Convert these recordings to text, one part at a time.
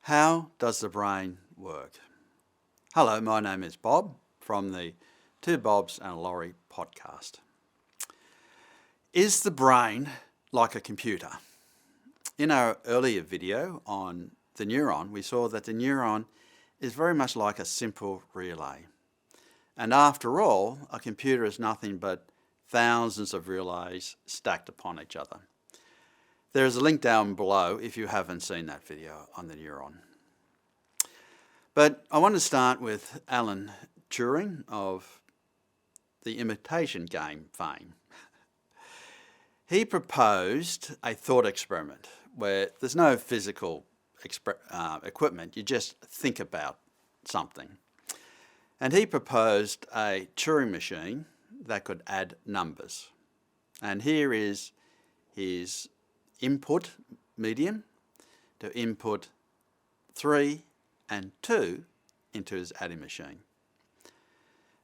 How does the brain work? Hello, my name is Bob from the Two Bobs and a Lorry podcast. Is the brain like a computer? In our earlier video on the neuron, we saw that the neuron is very much like a simple relay. And after all, a computer is nothing but thousands of relays stacked upon each other. There is a link down below if you haven't seen that video on the neuron. But I want to start with Alan Turing of the imitation game fame. He proposed a thought experiment where there's no physical equipment, you just think about something. And he proposed a Turing machine that could add numbers. And here is his input medium to input 3 and 2 into his adding machine.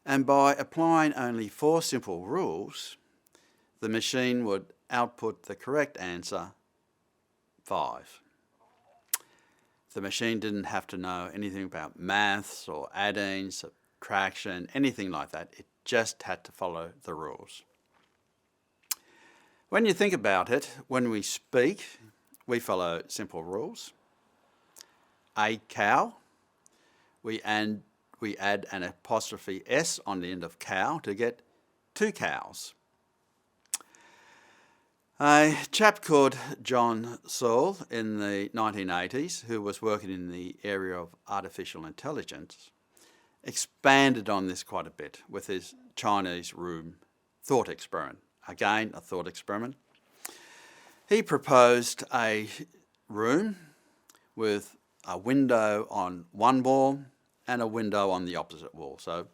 And by applying only 4 simple rules, the machine would output the correct answer, 5. The machine didn't have to know anything about maths or adding, subtraction, anything like that. It just had to follow the rules. When you think about it, when we speak, we follow simple rules. A cow, we add an apostrophe S on the end of cow to get 2 cows. A chap called John Searle in the 1980s, who was working in the area of artificial intelligence, expanded on this quite a bit with his Chinese room thought experiment. Again, a thought experiment. He proposed a room with a window on one wall and a window on the opposite wall. So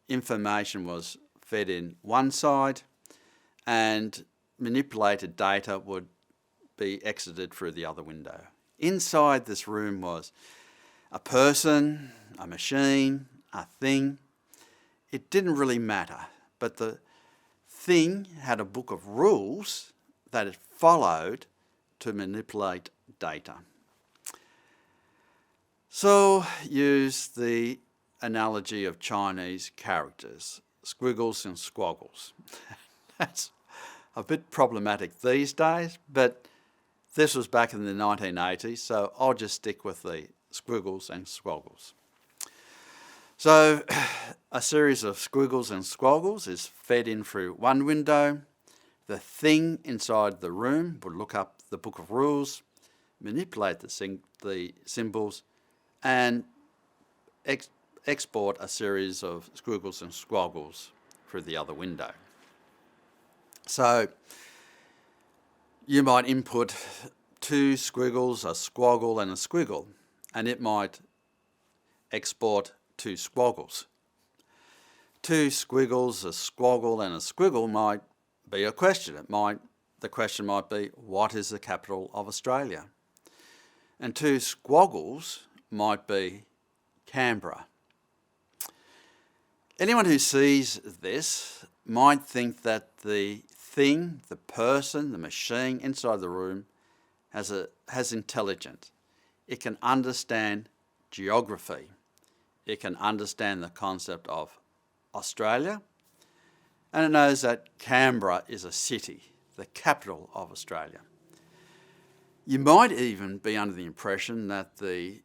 information was fed in one side and manipulated data would be exited through the other window. Inside this room was a person, a machine, a thing. It didn't really matter, but the thing had a book of rules that it followed to manipulate data. So use the analogy of Chinese characters, squiggles and squaggles. That's a bit problematic these days, but this was back in the 1980s, so I'll just stick with the squiggles and squaggles. So a series of squiggles and squaggles is fed in through one window. The thing inside the room would look up the book of rules, manipulate the symbols, and export a series of squiggles and squaggles through the other window. So you might input 2 squiggles, a squaggle and a squiggle, and it might export 2 squaggles. 2 squiggles, a squaggle and a squiggle might be a question. The question might be, what is the capital of Australia? And 2 squaggles might be Canberra. Anyone who sees this might think that the thing, the person, the machine inside the room has intelligence. It can understand geography. It can understand the concept of Australia, and it knows that Canberra is a city, the capital of Australia. You might even be under the impression that the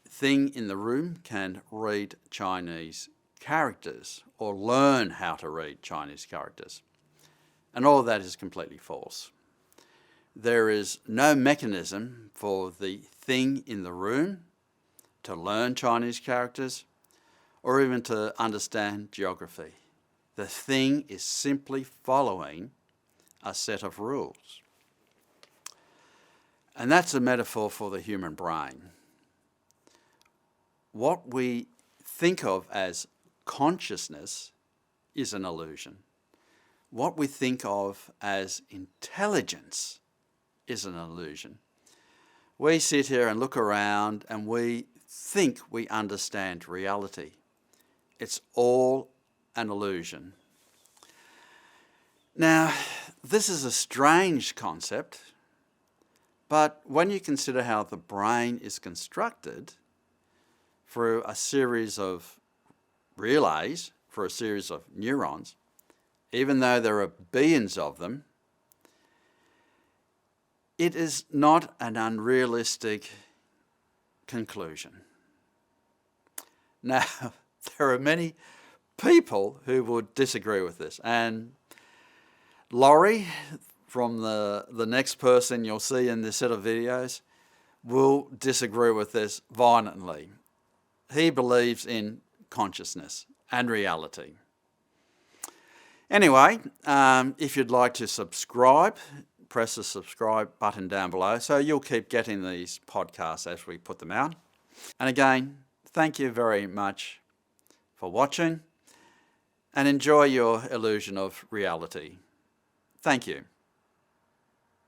thing in the room can read Chinese characters or learn how to read Chinese characters. And all of that is completely false. There is no mechanism for the thing in the room to learn Chinese characters or even to understand geography. The thing is simply following a set of rules. And that's a metaphor for the human brain. What we think of as consciousness is an illusion. What we think of as intelligence is an illusion. We sit here and look around and we think we understand reality. It's all an illusion. Now, this is a strange concept But when you consider how the brain is constructed through a series of relays, for a series of neurons, even though there are billions of them, it is not an unrealistic conclusion. Now, there are many people who would disagree with this, and Laurie, from the next person you'll see in this set of videos, will disagree with this violently. He believes in consciousness and reality. Anyway, if you'd like to subscribe, press the subscribe button down below so you'll keep getting these podcasts as we put them out. And again, thank you very much for watching and enjoy your illusion of reality. Thank you.